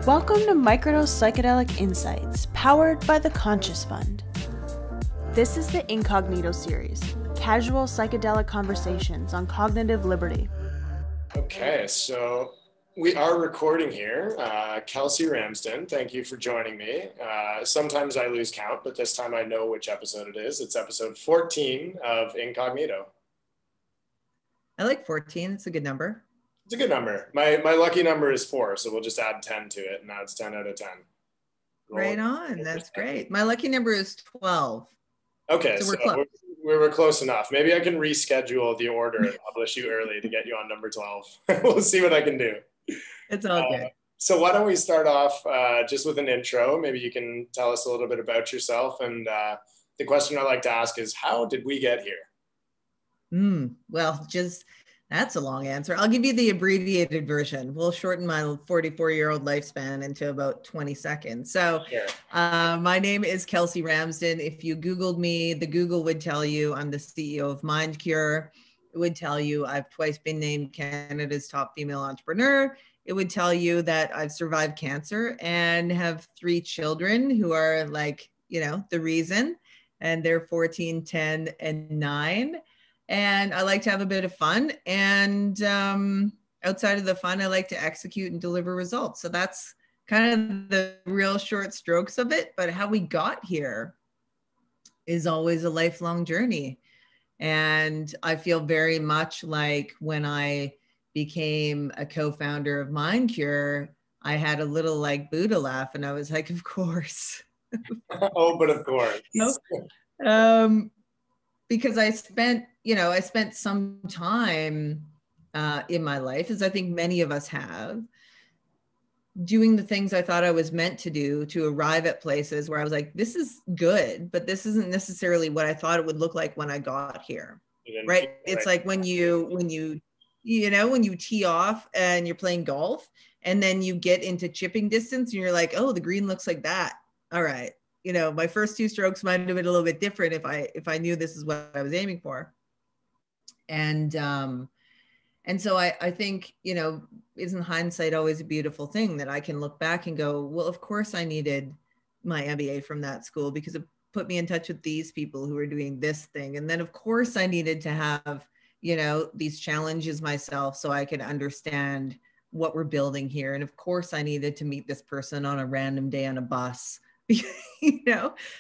Welcome to Microdose Psychedelic Insights, powered by the Conscious Fund. This is the Incognito series, casual psychedelic conversations on cognitive liberty. Okay, so we are recording here. Kelsey Ramsden, thank you for joining me. Sometimes I lose count, but this time I know which episode it is. It's episode 14 of Incognito. I like 14, it's a good number. It's a good number. My lucky number is 4, so we'll just add 10 to it. Now it's 10 out of 10. Right on, that's great. My lucky number is 12. Okay, so we're close. We were close enough. Maybe I can reschedule the order and publish you early to get you on number 12. We'll see what I can do. It's all good. So why don't we start off just with an intro? Maybe you can tell us a little bit about yourself. And the question I like to ask is, how did we get here? Well, that's a long answer. I'll give you the abbreviated version. We'll shorten my 44-year-old lifespan into about 20 seconds. So my name is Kelsey Ramsden. If you Googled me, the Google would tell you I'm the CEO of Mindcure. It would tell you I've twice been named Canada's top female entrepreneur. It would tell you that I've survived cancer and have 3 children who are the reason. And they're 14, 10, and 9. And I like to have a bit of fun. And outside of the fun, I like to execute and deliver results. So that's kind of the real short strokes of it. But how we got here is always a lifelong journey. And I feel very much like when I became a co-founder of Mindcure, I had a little Buddha laugh and I was like, of course. Oh, but of course. Because I spent some time in my life, as I think many of us have, doing the things I thought I was meant to do to arrive at places where I was like, this is good, but this isn't necessarily what I thought it would look like when I got here. Right? It's like when you tee off and you're playing golf and then you get into chipping distance and you're like, oh, the green looks like that. All right. My first 2 strokes might have been a little bit different if I knew this is what I was aiming for. And so I think, isn't hindsight always a beautiful thing that I can look back and go, well, of course I needed my MBA from that school because it put me in touch with these people who are doing this thing. And then of course I needed to have, these challenges myself so I could understand what we're building here. And of course I needed to meet this person on a random day on a bus.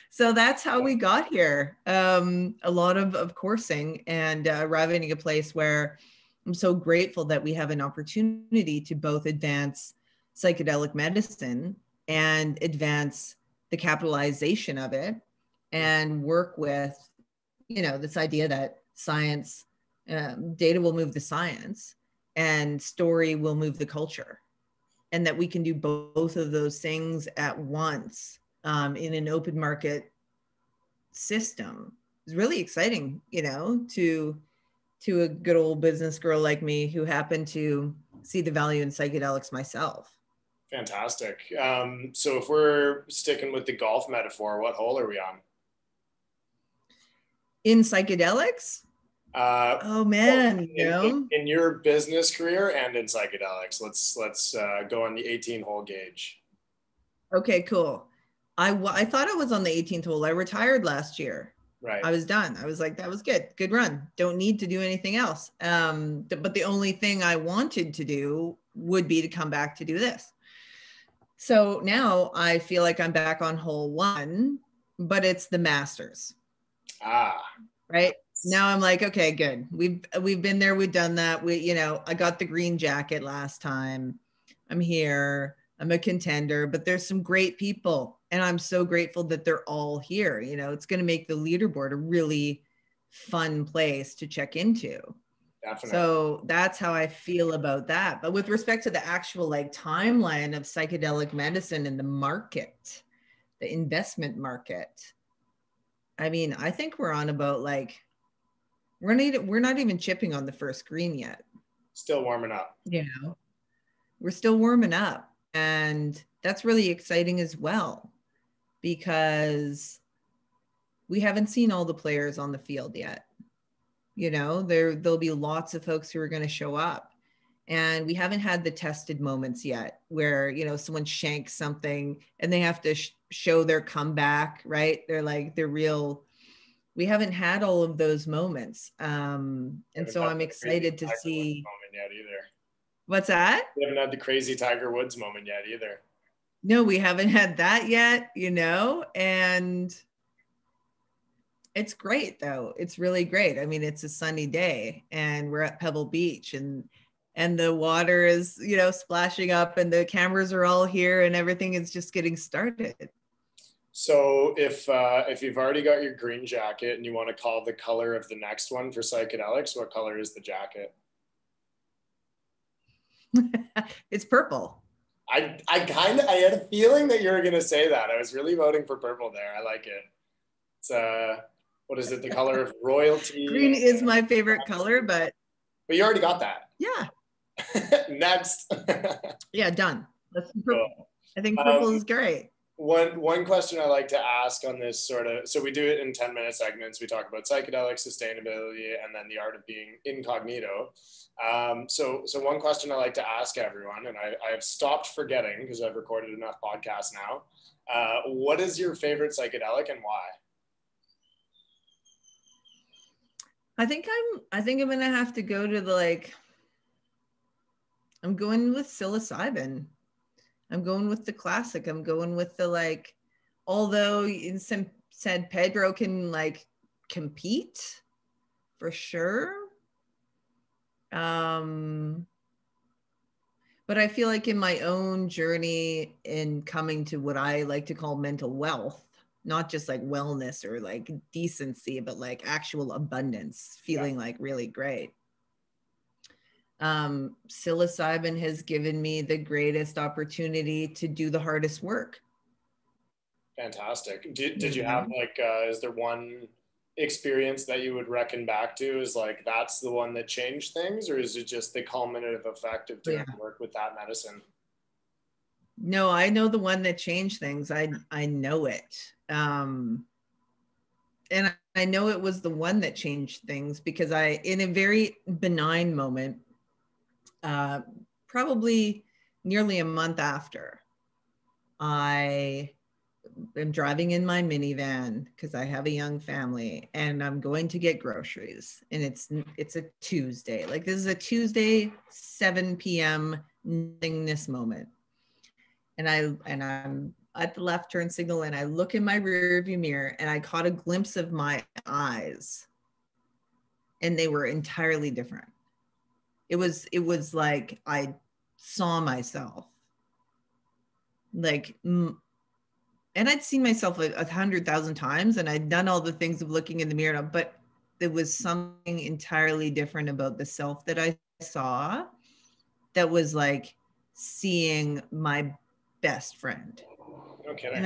So that's how we got here. A lot of coursing and arriving at a place where I'm so grateful that we have an opportunity to both advance psychedelic medicine and advance the capitalization of it and work with, this idea that science, data will move the science and story will move the culture, and that we can do both of those things at once. In an open market system. It's really exciting, to a good old business girl like me who happened to see the value in psychedelics myself. Fantastic. So if we're sticking with the golf metaphor, what hole are we on? In psychedelics? Oh man, in your business career and in psychedelics. Let's go on the 18-hole gauge. Okay, cool. I thought I was on the 18th hole. I retired last year. Right. I was done. I was like, that was good. Good run. Don't need to do anything else. But the only thing I wanted to do would be to come back to do this. So now I feel like I'm back on hole 1, but it's the Masters. Right. Now I'm like, okay, good. We've been there. We've done that. I got the green jacket last time. I'm here. I'm a contender, but there's some great people. And I'm so grateful that they're all here. It's going to make the leaderboard a really fun place to check into. Definitely. So that's how I feel about that. But with respect to the actual timeline of psychedelic medicine in the market, the investment market, I mean, I think we're on about we're not even chipping on the first green yet. Still warming up. We're still warming up. And that's really exciting as well, because we haven't seen all the players on the field yet. There'll be lots of folks who are going to show up. And we haven't had the tested moments yet where, you know, someone shanks something and they have to show their comeback, right? They're real. We haven't had all of those moments. And so I'm excited to see. Moment yet either. What's that? We haven't had the crazy Tiger Woods moment yet either. No, we haven't had that yet, you know, and it's great though. It's really great. I mean, it's a sunny day and we're at Pebble Beach and the water is, you know, splashing up and the cameras are all here and everything is just getting started. So if you've already got your green jacket and you want to call the color of the next one for Psychedelics, what color is the jacket? It's purple. I had a feeling that you were going to say that. I was really voting for purple there. I like it. It's what is it? The color of royalty. Green is my favorite color, but you already got that. Yeah. Next. Yeah, done. Let's do purple. Cool. I think purple is great. One question I like to ask on this sort of, so we do it in 10-minute segments. We talk about psychedelics, sustainability, and then the art of being incognito. So one question I like to ask everyone, and I have stopped forgetting because I've recorded enough podcasts now. What is your favorite psychedelic and why? I think I'm gonna have to go to I'm going with psilocybin. I'm going with the classic. I'm going with the although in some said Pedro can compete for sure. But I feel like in my own journey in coming to what I like to call mental wealth, not just wellness or decency, but actual abundance, feeling really great. Psilocybin has given me the greatest opportunity to do the hardest work. Fantastic. Did you have is there one experience that you would reckon back to as that's the one that changed things, or is it just the culminative effect of doing work with that medicine? No, I know the one that changed things. I know it. And I know it was the one that changed things because in a very benign moment, probably nearly a month after, I am driving in my minivan because I have a young family and I'm going to get groceries, and it's a Tuesday. This is a Tuesday, 7 p.m. nothingness moment. And I'm at the left turn signal and I look in my rearview mirror and I caught a glimpse of my eyes and they were entirely different. It was like I saw myself and I'd seen myself 100,000 times and I'd done all the things of looking in the mirror, but there was something entirely different about the self that I saw that was seeing my best friend. Okay. And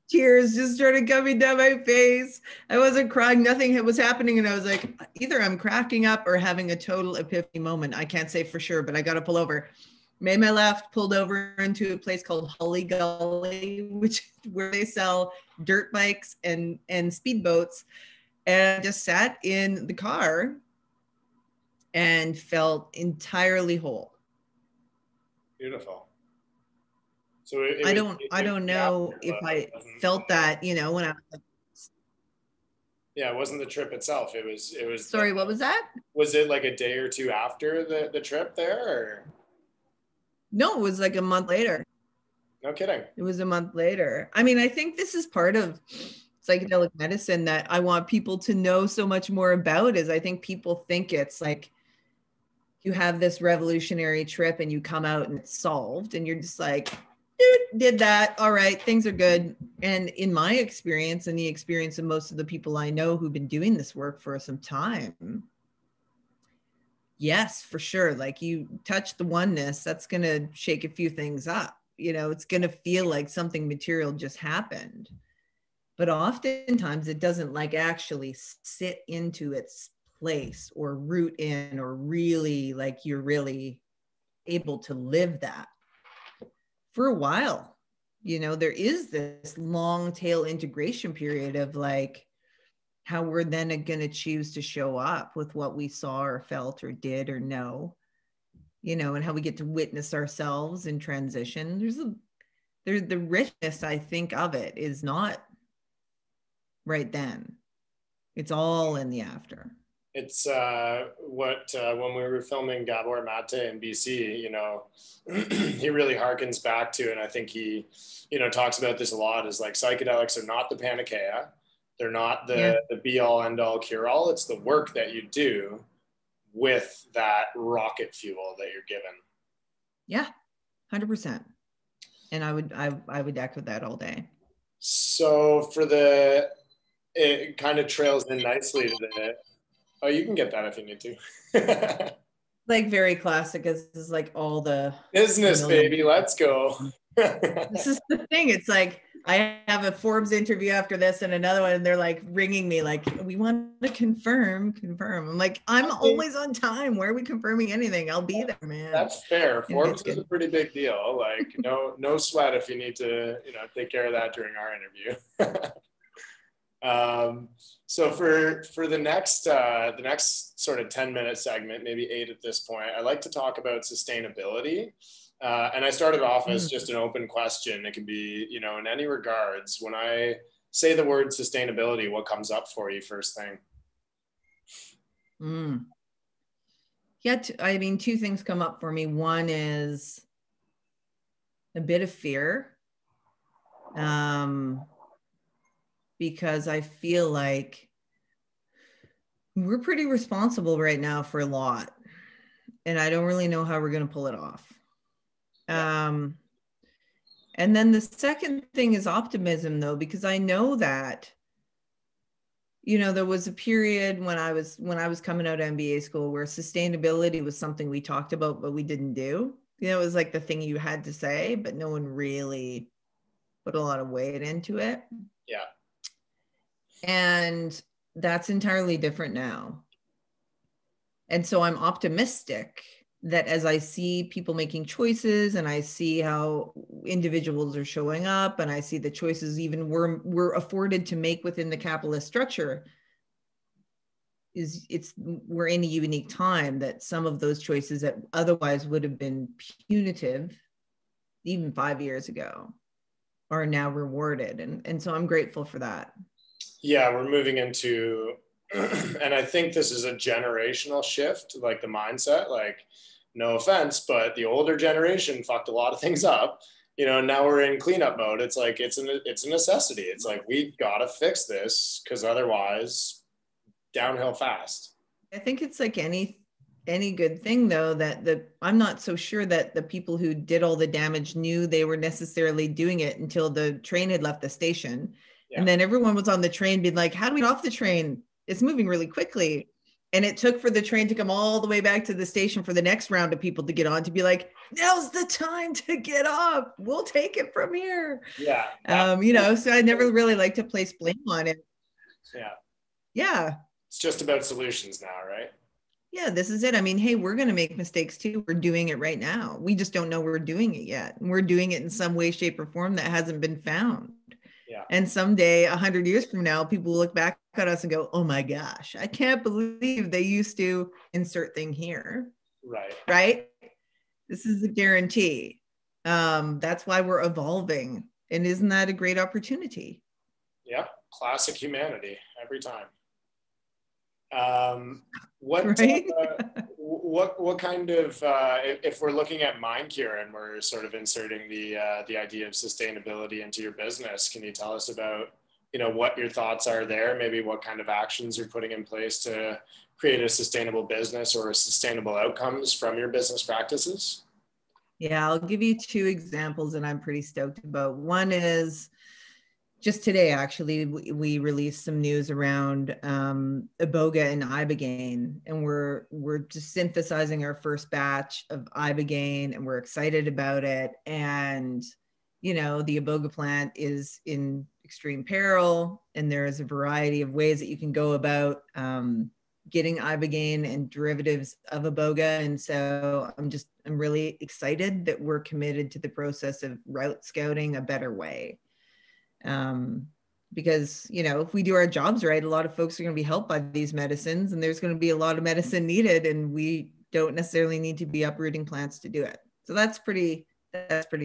tears just started coming down my face. I wasn't crying, nothing was happening. And I was like, either I'm cracking up or having a total epiphany moment. I can't say for sure, but I got to pull over. Made my left, pulled over into a place called Holly Gully, where they sell dirt bikes and speedboats. And I just sat in the car and felt entirely whole. Beautiful. So I don't know if I felt that, when I was yeah, it wasn't the trip itself. It was. Sorry, what was that? Was it a day or two after the trip there, or? No, it was a month later. No kidding. It was a month later. I mean, I think this is part of psychedelic medicine that I want people to know so much more about. Is I think people think it's you have this revolutionary trip and you come out and it's solved and you're just dude, did that. All right, things are good. And in my experience and the experience of most of the people I know who've been doing this work for some time, yes, for sure. You touch the oneness, that's going to shake a few things up. It's going to feel like something material just happened. But oftentimes it doesn't actually sit into its place or root in or really you're really able to live that. For a while, there is this long tail integration period of how we're then going to choose to show up with what we saw or felt or did or know. you know, and how we get to witness ourselves in transition. There's the richness, I think, of it is not right then. It's all in the after. It's when we were filming Gabor Mate in BC, you know, he really harkens back to, and I think he, you know, talks about this a lot, is like psychedelics are not the panacea. They're not the be all end all cure all. It's the work that you do with that rocket fuel that you're given. Yeah, 100%. And I would echo that all day. So it kind of trails in nicely to the, oh, you can get that if you need to. Like very classic. This is like all the business, baby. Let's go. This is the thing. It's like, I have a Forbes interview after this and another one, and they're like ringing me like, we want to confirm. I'm like, I'm always on time. Why are we confirming anything? I'll be there, man. That's fair. Forbes is a pretty big deal. Like, no sweat if you need to, you know, take care of that during our interview. So for the next sort of 10-minute segment, maybe 8 at this point, I like to talk about sustainability. And I started off as just an open question. It can be, you know, in any regards. When I say the word sustainability, what comes up for you first thing? Yeah, I mean, 2 things come up for me. One is a bit of fear. Because I feel like we're pretty responsible right now for a lot, and I don't really know how we're going to pull it off. And then the second thing is optimism, though, because I know that, you know, there was a period when I was coming out of MBA school where sustainability was something we talked about, but we didn't do. You know, it was like the thing you had to say, but no one really put a lot of weight into it. Yeah. And that's entirely different now. And so I'm optimistic that as I see people making choices and I see how individuals are showing up and I see the choices even we're afforded to make within the capitalist structure, we're in a unique time that some of those choices that otherwise would have been punitive even 5 years ago are now rewarded. And so I'm grateful for that. Yeah, we're moving into, and I think this is a generational shift, like the mindset, like, no offense, but the older generation fucked a lot of things up, you know, now we're in cleanup mode. It's like, it's a necessity. It's like, we gotta fix this because otherwise downhill fast. I think it's like any good thing, though, that I'm not so sure that the people who did all the damage knew they were necessarily doing it until the train had left the station. Yeah. And then everyone was on the train being like, how do we get off the train? It's moving really quickly. And it took for the train to come all the way back to the station for the next round of people to get on, to be like, now's the time to get off. We'll take it from here. Yeah. You know, so I never really like to place blame on it. Yeah. Yeah. It's just about solutions now, right? Yeah, this is it. I mean, hey, we're going to make mistakes too. We're doing it right now. We just don't know we're doing it yet. And we're doing it in some way, shape, or form that hasn't been found. Yeah. And someday, 100 years from now, people will look back at us and go, oh my gosh, I can't believe they used to insert thing here. Right. Right? This is a guarantee. That's why we're evolving. And isn't that a great opportunity? Yeah. Classic humanity every time. What kind of, if we're looking at Mindcure and we're sort of inserting the idea of sustainability into your business, can you tell us about, you know, what your thoughts are there? Maybe what kind of actions you're putting in place to create a sustainable business or sustainable outcomes from your business practices? Yeah, I'll give you 2 examples that I'm pretty stoked about. One is, just today, actually, we released some news around Iboga and Ibogaine, and we're just synthesizing our first batch of Ibogaine, and we're excited about it. And, you know, the Iboga plant is in extreme peril, and there is a variety of ways that you can go about getting Ibogaine and derivatives of Iboga. And so I'm really excited that we're committed to the process of route scouting a better way. Because, you know, if we do our jobs right, a lot of folks are going to be helped by these medicines, and there's going to be a lot of medicine needed, and we don't necessarily need to be uprooting plants to do it. So that's pretty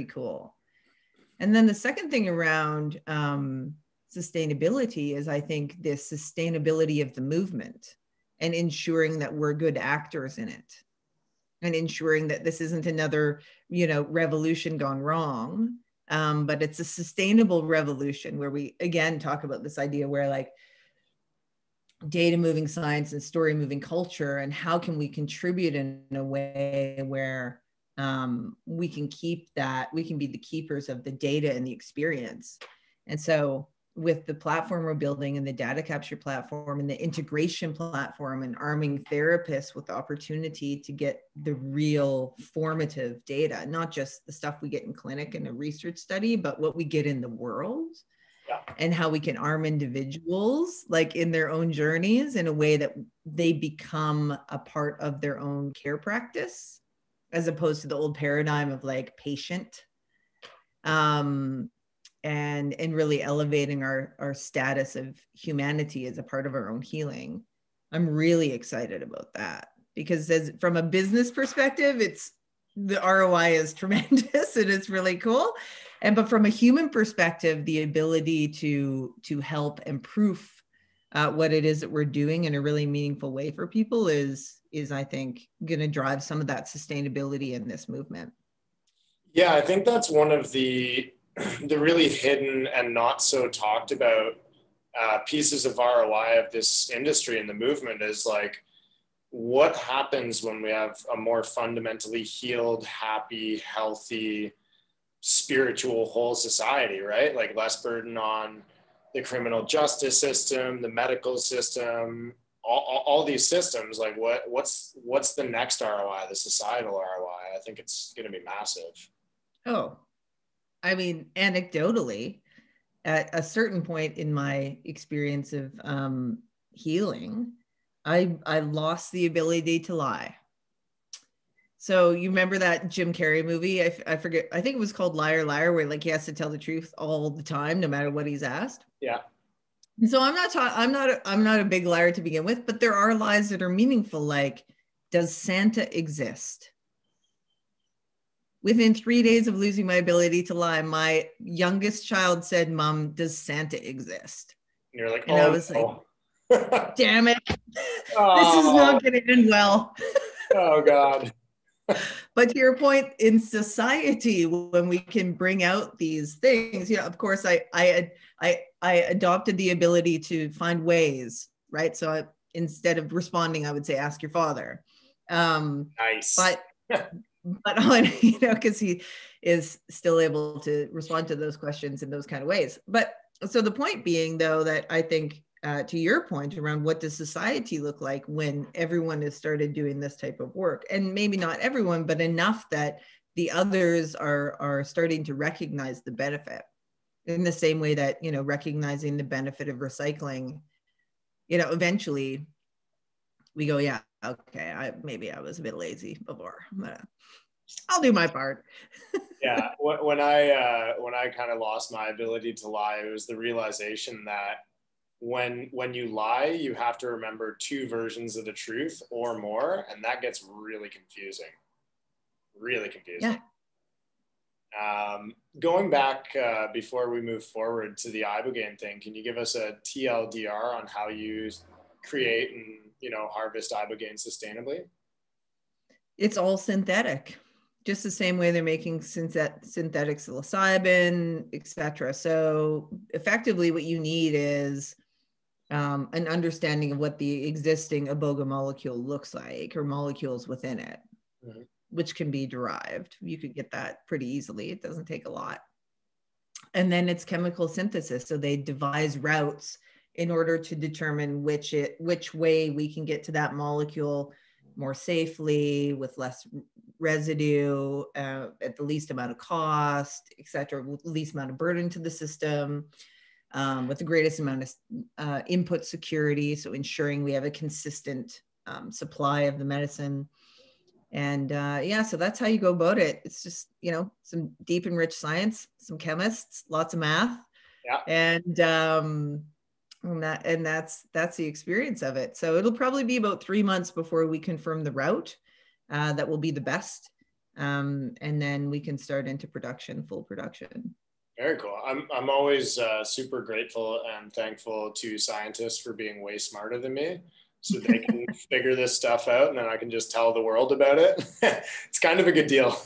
cool. And then the second thing around sustainability is, I think, this sustainability of the movement and ensuring that we're good actors in it, and ensuring that this isn't another, revolution gone wrong, but it's a sustainable revolution where we, again, talk about this idea where like data moving science and story moving culture, and how can we contribute in a way where we can keep that, we can be the keepers of the data and the experience. And so with the platform we're building and the data capture platform and the integration platform, and arming therapists with the opportunity to get the real formative data, not just the stuff we get in clinic in a research study, but what we get in the world. Yeah. And how we can arm individuals like in their own journeys in a way that they become a part of their own care practice, as opposed to the old paradigm of like patient, and really elevating our status of humanity as a part of our own healing. I'm really excited about that, because from a business perspective, the ROI is tremendous and it's really cool. But from a human perspective, the ability to help improve what it is that we're doing in a really meaningful way for people is I think going to drive some of that sustainability in this movement. Yeah, I think that's one of the really hidden and not so talked about pieces of ROI of this industry and the movement is like, what happens when we have a more fundamentally healed, happy, healthy, spiritual, whole society, right? Like less burden on the criminal justice system, the medical system, all these systems. Like what's the next ROI, the societal ROI? I think it's going to be massive. Oh, I mean, anecdotally, at a certain point in my experience of healing, I lost the ability to lie. So you remember that Jim Carrey movie? I forget. I think it was called Liar, Liar, where like he has to tell the truth all the time, no matter what he's asked. Yeah. And so I'm not a big liar to begin with, but there are lies that are meaningful. Like, does Santa exist? Within 3 days of losing my ability to lie, my youngest child said, "Mom, does Santa exist?" And you're like, and oh, I was no. like, damn it. This is not going to end well. Oh, God. But to your point, in society, when we can bring out these things, of course, I adopted the ability to find ways, right? So instead of responding, I would say, ask your father. Nice. But on, because he is still able to respond to those questions in those kind of ways. But so the point being, though, that I think to your point around what does society look like when everyone has started doing this type of work, and maybe not everyone, but enough that the others are starting to recognize the benefit in the same way that, recognizing the benefit of recycling, eventually we go, yeah, okay, maybe I was a bit lazy before, but I'll do my part. Yeah, when I kind of lost my ability to lie, it was the realization that when you lie, you have to remember 2 versions of the truth or more, and that gets really confusing. Yeah. Going back before we move forward to the Ibogaine thing, can you give us a TLDR on how you create and harvest Ibogaine sustainably? It's all synthetic, just the same way they're making synthetic psilocybin, etc. So effectively, what you need is an understanding of what the existing iboga molecule looks like, or molecules within it, mm-hmm. which can be derived. You could get that pretty easily. It doesn't take a lot. And then it's chemical synthesis. So they devise routes in order to determine which way we can get to that molecule more safely, with less residue, at the least amount of cost, et cetera, with the least amount of burden to the system, with the greatest amount of input security. So ensuring we have a consistent supply of the medicine. And so that's how you go about it. It's just, some deep and rich science, some chemists, lots of math. Yeah. And that's the experience of it. So it'll probably be about 3 months before we confirm the route. that will be the best. And then we can start into production, full production. Very cool. I'm always super grateful and thankful to scientists for being way smarter than me, so they can figure this stuff out and then I can just tell the world about it. It's kind of a good deal.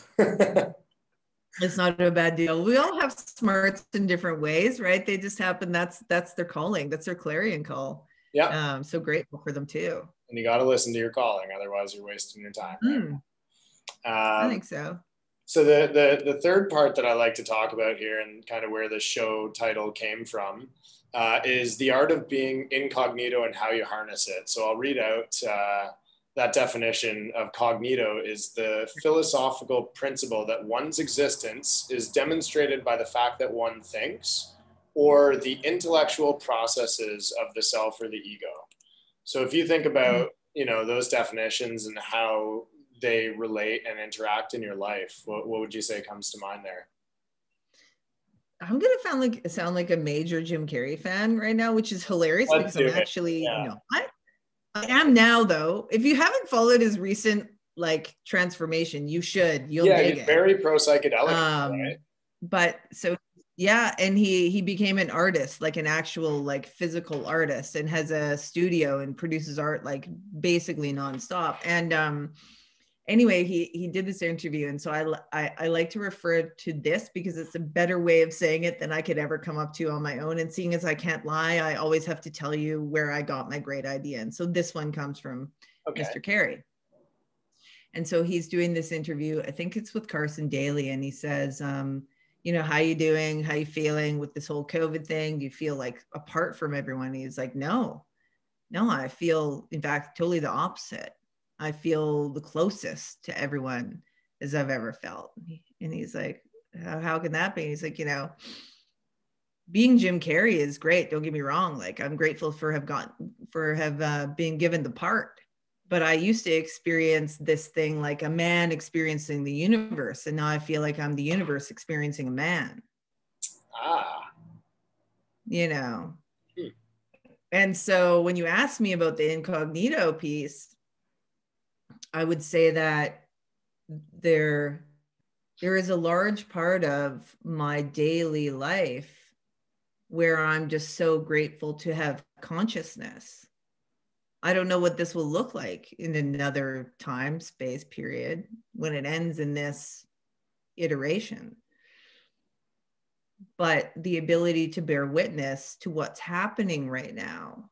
It's not a bad deal. We all have smarts in different ways, right? They just happen. That's their calling. That's their clarion call. Yeah. So grateful for them too. And you got to listen to your calling, otherwise you're wasting your time. Right? I think so. So the third part that I like to talk about here, and kind of where the show title came from, is the art of being incognito and how you harness it. So I'll read out that definition of cognito is the philosophical principle that one's existence is demonstrated by the fact that one thinks, or the intellectual processes of the self or the ego. So if you think about, those definitions and how they relate and interact in your life, what would you say comes to mind there? I'm gonna sound like a major Jim Carrey fan right now, which is hilarious because I'm actually, I am now though. If you haven't followed his recent transformation, you should. You'll dig it. Very pro psychedelic, right? But so yeah, and he became an artist, like an actual physical artist, and has a studio and produces art basically nonstop. And anyway, he did this interview, and so I like to refer to this because it's a better way of saying it than I could ever come up to on my own. And seeing as I can't lie, I always have to tell you where I got my great idea. And so this one comes from Mr. Carey. And so he's doing this interview, I think it's with Carson Daly, and he says, how you doing? How you feeling with this whole COVID thing? Do you feel apart from everyone? He's like, no, I feel, in fact, totally the opposite. I feel the closest to everyone as I've ever felt. And he's like, how can that be? And he's like, being Jim Carrey is great. Don't get me wrong. I'm grateful for been given the part, but I used to experience this thing like a man experiencing the universe. And now I feel like I'm the universe experiencing a man. And so when you ask me about the incognito piece, I would say that there is a large part of my daily life where I'm just so grateful to have consciousness. I don't know what this will look like in another time, space period when it ends in this iteration. But the ability to bear witness to what's happening right now,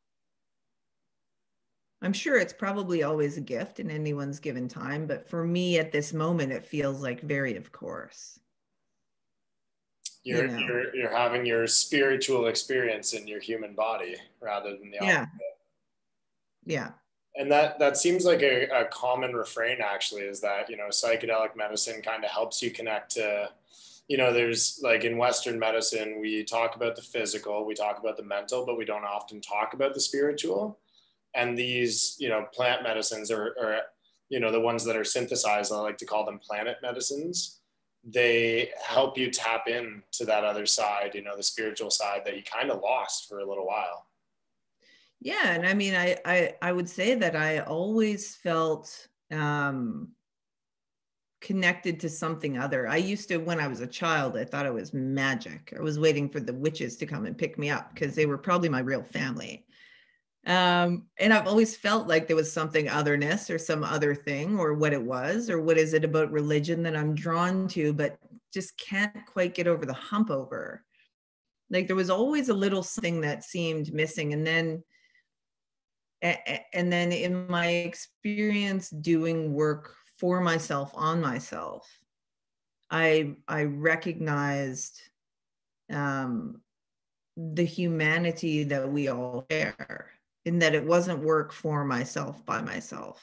I'm sure it's probably always a gift in anyone's given time, but for me at this moment, it feels very of course. You're having your spiritual experience in your human body rather than the opposite. Yeah. And that seems like a common refrain actually, is that, psychedelic medicine kind of helps you connect to, there's in Western medicine, we talk about the physical, we talk about the mental, but we don't often talk about the spiritual. And these, plant medicines or the ones that are synthesized, I like to call them planet medicines. They help you tap into that other side, the spiritual side that you kind of lost for a little while. Yeah. And I mean, I would say that I always felt connected to something other. I used to, when I was a child, I thought it was magic. I was waiting for the witches to come and pick me up because they were probably my real family. And I've always felt like there was something otherness or some other thing, or what it was, or what is it about religion that I'm drawn to, but just can't quite get over the hump over. There was always a little thing that seemed missing. And then in my experience doing work for myself, on myself, I recognized the humanity that we all share. In that it wasn't work for myself by myself.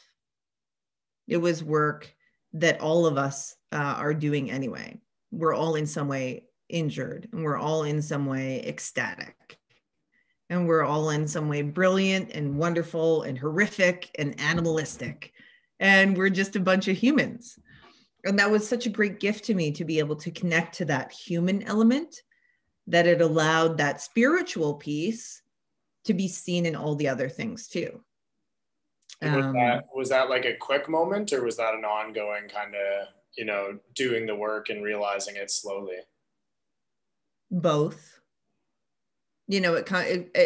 It was work that all of us are doing anyway. We're all in some way injured, and we're all in some way ecstatic. And we're all in some way brilliant and wonderful and horrific and animalistic. And we're just a bunch of humans. And that was such a great gift to me to be able to connect to that human element, that it allowed that spiritual piece to be seen in all the other things too. Was that like a quick moment, or was that an ongoing kind of, you know, doing the work and realizing it slowly? Both. You know, it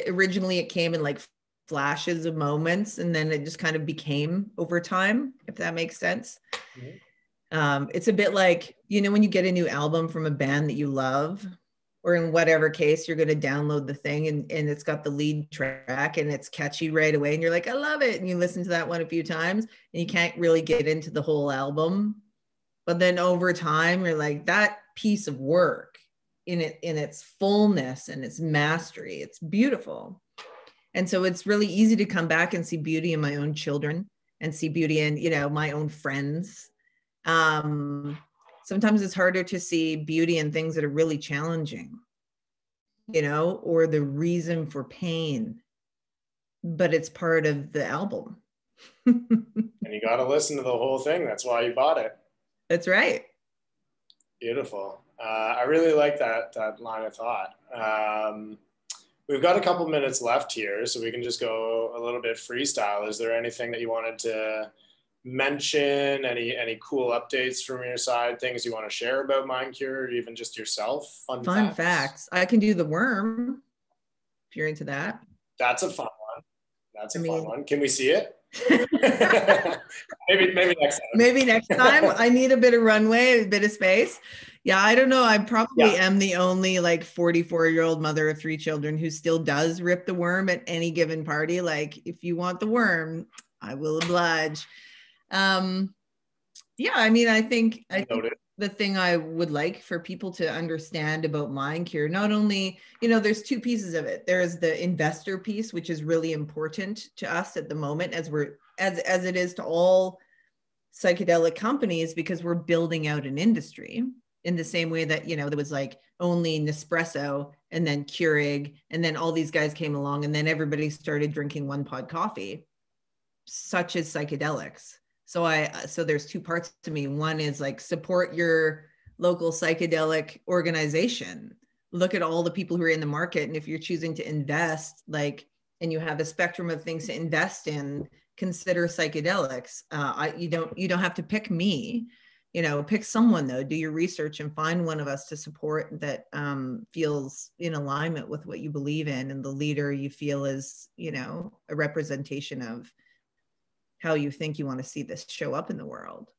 originally it came in like flashes of moments, and then it just kind of became over time, if that makes sense. Mm-hmm. It's a bit like, you know, when you get a new album from a band that you love, or in whatever case, you're going to download the thing and it's got the lead track and it's catchy right away. And you're like, I love it. And you listen to that one a few times and you can't really get into the whole album. But then over time, you're like, that piece of work in its fullness and its mastery, it's beautiful. And so it's really easy to come back and see beauty in my own children and see beauty in, you know, my own friends. Sometimes it's harder to see beauty in things that are really challenging, you know, or the reason for pain, but it's part of the album. And you got to listen to the whole thing. That's why you bought it. That's right. Beautiful. I really like that line of thought. We've got a couple minutes left here, so we can just go a little bit freestyle. Is there anything that you wanted to mention, any cool updates from your side, things you want to share about Mindcure, or even just yourself? Fun facts. I can do the worm, if you're into that. That's a fun one. Fun one. Can we see it? maybe next time. Maybe next time. I need a bit of runway, a bit of space. Yeah, I don't know. I probably am the only like 44-year-old mother of 3 children who still does rip the worm at any given party. Like, if you want the worm, I will oblige. Yeah, I mean, I think the thing I would like for people to understand about Mindcure, not only, you know, there's 2 pieces of it. There's the investor piece, which is really important to us at the moment, as it is to all psychedelic companies, because we're building out an industry in the same way that, you know, there was like only Nespresso and then Keurig, and then all these guys came along and then everybody started drinking 1-pod coffee, such as psychedelics. So there's 2 parts to me. One is like, support your local psychedelic organization. Look at all the people who are in the market. And if you're choosing to invest, like, and you have a spectrum of things to invest in, consider psychedelics. You don't have to pick me, you know, pick someone though, do your research and find one of us to support that feels in alignment with what you believe in, and the leader you feel is, you know, a representation of how you think you want to see this show up in the world.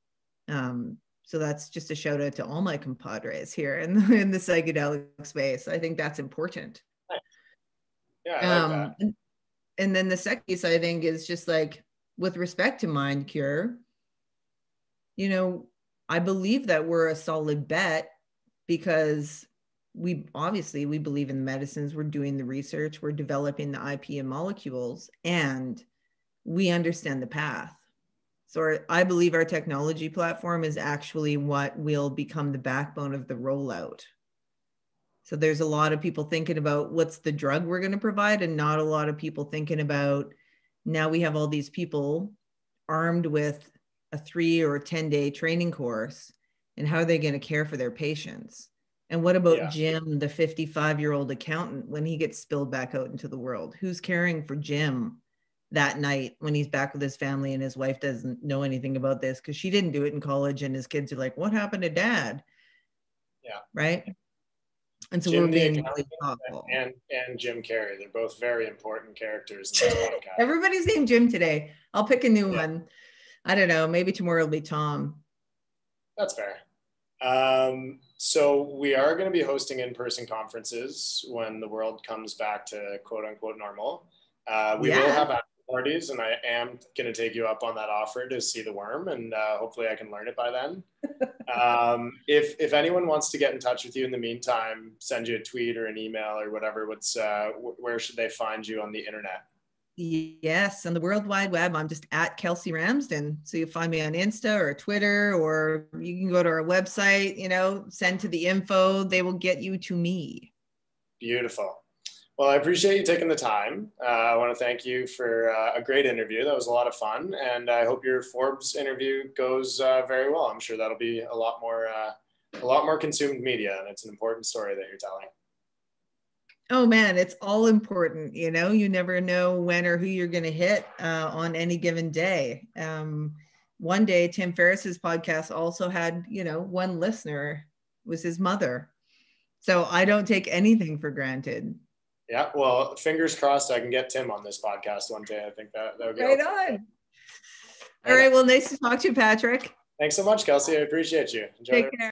So that's just a shout out to all my compadres here in the psychedelic space. I think that's important. Yeah, I like that. And then the second piece, I think, is just like, with respect to Mindcure, you know, I believe that we're a solid bet because we believe in the medicines, we're doing the research, we're developing the IP and molecules, and we understand the path. So I believe our technology platform is actually what will become the backbone of the rollout. So there's a lot of people thinking about what's the drug we're going to provide, and not a lot of people thinking about, now we have all these people armed with a 3 or 10-day training course, and how are they going to care for their patients? And what about Jim, the 55-year-old accountant, when he gets spilled back out into the world? Who's caring for Jim that night when he's back with his family and his wife doesn't know anything about this because she didn't do it in college, and his kids are like, what happened to dad? Yeah. Right. And so Jim, we're being really thoughtful. And Jim Carrey, they're both very important characters in this podcast. Everybody's named Jim today. I'll pick a new one. I don't know. Maybe tomorrow will be Tom. That's fair. So we are going to be hosting in-person conferences when the world comes back to quote unquote normal. We will have after parties, and I am going to take you up on that offer to see the worm, and hopefully I can learn it by then. If anyone wants to get in touch with you in the meantime, send you a tweet or an email or whatever, where should they find you on the internet? Yes, on the World Wide Web, I'm just at Kelsey Ramsden. So you find me on Insta or Twitter, or you can go to our website, you know, send to the info. They will get you to me. Beautiful. Well, I appreciate you taking the time. I want to thank you for a great interview. That was a lot of fun. And I hope your Forbes interview goes very well. I'm sure that'll be a lot more consumed media, and it's an important story that you're telling. Oh man, it's all important. You know, you never know when or who you're going to hit on any given day. One day, Tim Ferriss's podcast also had, one listener was his mother. So I don't take anything for granted. Yeah, well, fingers crossed I can get Tim on this podcast one day. I think that would be right on. All right, well, nice to talk to you, Patrick. Thanks so much, Kelsey. I appreciate you. Take care.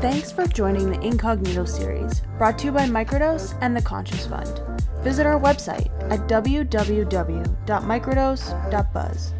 Thanks for joining the Incognito series, brought to you by Microdose and the Conscious Fund. Visit our website at www.microdose.buzz.